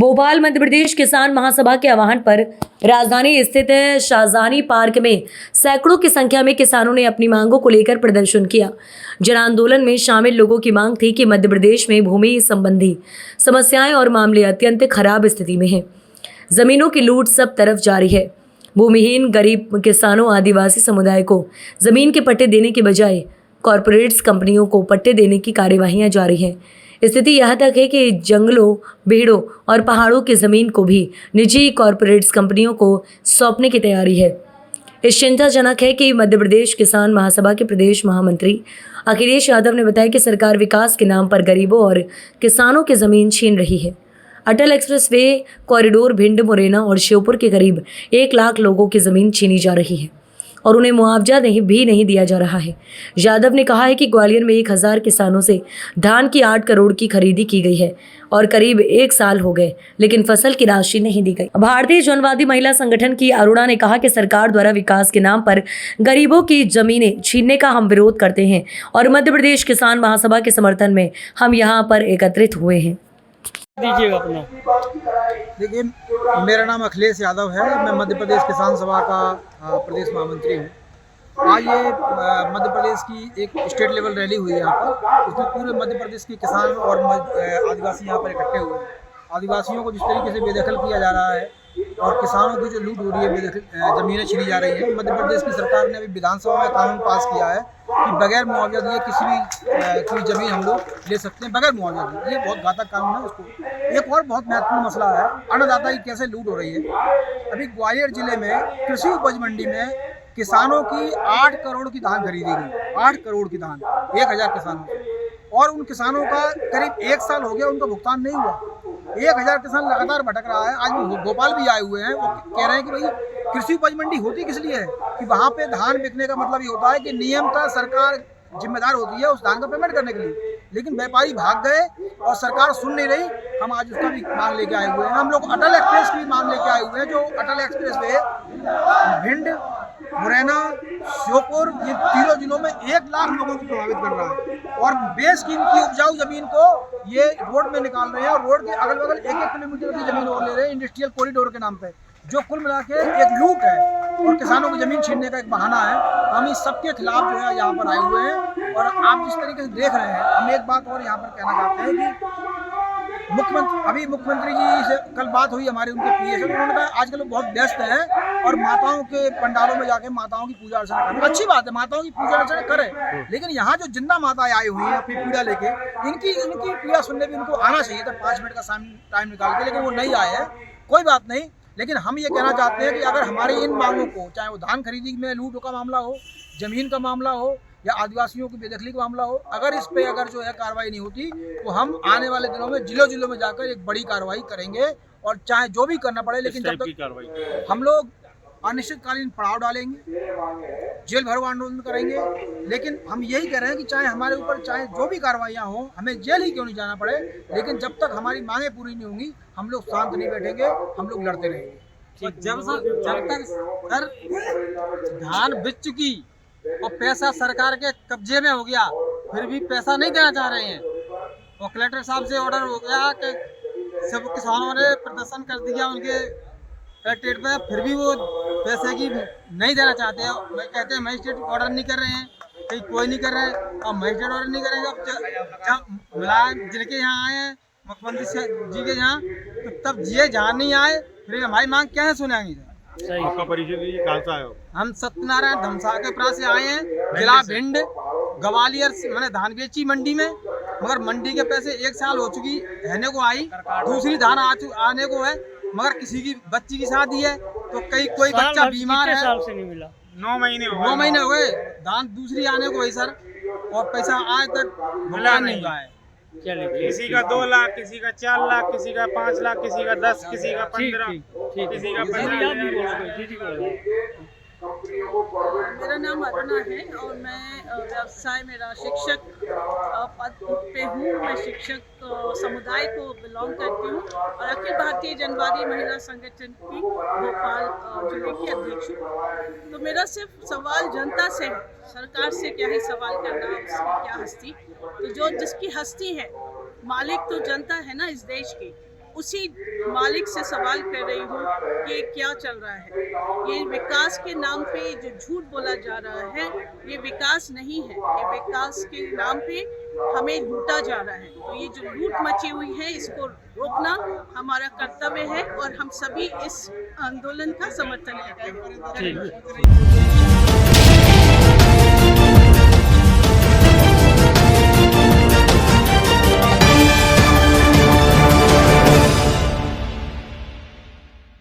भोपाल मध्य प्रदेश किसान महासभा के आह्वान पर राजधानी स्थित शाहजहानी पार्क में सैकड़ों की संख्या में किसानों ने अपनी मांगों को लेकर प्रदर्शन किया। जन आंदोलन में शामिल लोगों की मांग थी कि मध्य प्रदेश में भूमि संबंधी समस्याएं और मामले अत्यंत खराब स्थिति में हैं। जमीनों की लूट सब तरफ जारी है। भूमिहीन गरीब किसानों आदिवासी समुदाय को जमीन के पट्टे देने के बजाय कॉरपोरेट्स कंपनियों को पट्टे देने की कार्यवाहियां जारी हैं। स्थिति यहाँ तक है कि जंगलों, बेड़ों और पहाड़ों की जमीन को भी निजी कॉरपोरेट्स कंपनियों को सौंपने की तैयारी है। इस चिंताजनक है कि मध्य प्रदेश किसान महासभा के प्रदेश महामंत्री अखिलेश यादव ने बताया कि सरकार विकास के नाम पर गरीबों और किसानों की जमीन छीन रही है। Atal expressway corridor Bhind, Morena और श्योपुर के करीब 1 लाख लोगों की जमीन छीनी जा रही है और उन्हें मुआवजा नहीं दिया जा रहा है। यादव ने कहा है कि ग्वालियर में 1000 किसानों से धान की 8 करोड़ की खरीदी की गई है और करीब 1 साल हो गए, लेकिन फसल की राशि नहीं दी गई। भारतीय जनवादी महिला संगठन की अरुणा ने कहा कि सरकार द्वारा विकास के नाम पर गरीबों की जमीनें छीनने का हम विरोध करते हैं और मध्य प्रदेश किसान महासभा के समर्थन में हम यहाँ पर एकत्रित हुए हैं। दीजिएगा अपना। देखिए, मेरा नाम अखिलेश यादव है। मैं मध्य प्रदेश किसान सभा का प्रदेश महामंत्री हूँ। आज ये मध्य प्रदेश की एक स्टेट लेवल रैली हुई है यहाँ पर। उसमें पूरे मध्य प्रदेश के किसान और आदिवासी यहाँ पर इकट्ठे हुए हैं। आदिवासियों को जिस तरीके से बेदखल किया जा रहा है और किसानों की जो लूट हो रही है, ज़मीनें छीनी जा रही है। मध्य प्रदेश की सरकार ने अभी विधानसभा में कानून पास किया है कि बगैर मुआवजा दिए किसी भी कोई ज़मीन हम लोग ले सकते हैं बगैर मुआवजा दिए। ये बहुत घातक कानून है। उसको एक और बहुत महत्वपूर्ण मसला है, अन्नदाता की कैसे लूट हो रही है। अभी ग्वालियर जिले में कृषि उपज मंडी में किसानों की 8 करोड़ की धान खरीदी गई। 8 करोड़ की धान 1000 किसानों से, और उन किसानों का करीब 1 साल हो गया, उनका भुगतान नहीं हुआ। 1000 किसान लगातार भटक रहा है। आज भोपाल भी आए हुए हैं। वो कह रहे हैं कि भाई कृषि उपज मंडी होती किस लिए है कि वहाँ पे धान बिकने का मतलब ये होता है कि नियमतः सरकार जिम्मेदार होती है उस धान का पेमेंट करने के लिए, लेकिन व्यापारी भाग गए और सरकार सुन नहीं रही। हम आज उसका भी मांग लेके आए हुए हैं। हम लोग अटल एक्सप्रेस की भी मांग लेके आए हुए हैं। जो अटल एक्सप्रेस वे भिंड, मुरैना, श्योपुर, ये तीनों जिलों में 1 लाख लोगों को प्रभावित कर रहा है और बेशकीमती उपजाऊ जमीन को ये रोड में निकाल रहे हैं और रोड के अगल बगल 1-1 किलोमीटर की जमीन और ले रहे हैं इंडस्ट्रियल कॉरिडोर के नाम पे, जो कुल मिला के एक लूट है और किसानों की जमीन छीनने का एक बहाना है। हम इस सबके खिलाफ जो है यहाँ पर आए हुए हैं और आप जिस तरीके से देख रहे हैं, हम एक बात और यहाँ पर कहना चाहते हैं कि मुख्यमंत्री जी से कल बात हुई हमारी उनके पीए से, उन्होंने कहा आजकल बहुत व्यस्त है और माताओं के पंडालों में जाके माताओं की पूजा अर्चना करें। अच्छी बात है, माताओं की पूजा अर्चना करें, लेकिन यहाँ जो जिंदा माताएं आई हुई हैं अपनी पीड़ा लेके, इनकी पीड़ा सुनने भी उनको आना चाहिए था 5 मिनट का टाइम निकाल के, लेकिन वो नहीं आए हैं। कोई बात नहीं, लेकिन हम ये कहना चाहते हैं कि अगर हमारी इन मांगों को, चाहे वो धान खरीदी में लूट का मामला हो, जमीन का मामला हो या आदिवासियों की बेदखली का मामला हो, अगर इस पे अगर जो है कार्रवाई नहीं होती तो हम आने वाले दिनों में जिलों में जाकर एक बड़ी कार्रवाई करेंगे और चाहे जो भी करना पड़े, लेकिन जब तक हम लोग अनिश्चितकालीन पड़ाव डालेंगे, जेल भरो आंदोलन करेंगे। लेकिन हम यही कह रहे हैं कि चाहे हमारे ऊपर चाहे जो भी कार्रवाइयाँ हों, हमें जेल ही क्यों नहीं जाना पड़े, लेकिन जब तक हमारी मांगें पूरी नहीं होंगी हम लोग शांत नहीं बैठेंगे, हम लोग लड़ते रहेंगे। जब तक सर धान बिक चुकी और पैसा सरकार के कब्जे में हो गया, फिर भी पैसा नहीं देना चाह रहे हैं और कलेक्टर साहब से ऑर्डर हो गया कि सब किसानों ने प्रदर्शन कर दिया उनके कलेक्ट्रेट पे, फिर भी वो पैसे की नहीं देना चाहते हैं। कहते हैं मजिस्ट्रेट ऑर्डर नहीं कर रहे हैं, कहीं कोई नहीं कर रहे हैं और मजिस्ट्रेट ऑर्डर नहीं करेंगे। जब मुलायम जिनके यहाँ आए हैं मुख्यमंत्री जी के यहाँ, तो तब ये जहाँ नहीं आए फिर हमारी मांग क्या है सुनेंगे। आपका परिचय दीजिए, कहाँ से आए हो? हम सत्यनारायण धमसाकेपुरा से आए हैं, जिला भिंड, ग्वालियर से। मैंने धान बेची मंडी में, मगर मंडी के पैसे 1 साल हो चुकी रहने को आई, दूसरी धान आने को है, मगर किसी की बच्ची की शादी है तो कोई बच्चा बीमार है, 9 महीने हो गए, धान दूसरी आने को है सर, और पैसा आज तक भुगतान नहीं हुआ है। किसी का 2 लाख, किसी का 4 लाख, किसी का 5 लाख, किसी का 10, किसी का 15, किसी का 15। मेरा नाम अरुणा है और मैं व्यवसाय मेरा शिक्षक पद पे हूँ। मैं शिक्षक समुदाय को बिलोंग करती हूँ और अखिल भारतीय जनवादी महिला संगठन की भोपाल जिले की अध्यक्ष हूँ। तो मेरा सिर्फ सवाल जनता से है, सरकार से क्या ही सवाल करना, उसकी क्या हस्ती। तो जो जिसकी हस्ती है, मालिक तो जनता है ना इस देश की। उसी मालिक से सवाल कर रही हूँ कि ये क्या चल रहा है। ये विकास के नाम पे जो झूठ बोला जा रहा है, ये विकास नहीं है। ये विकास के नाम पे हमें लूटा जा रहा है। तो ये जो लूट मची हुई है, इसको रोकना हमारा कर्तव्य है और हम सभी इस आंदोलन का समर्थन करते हैं।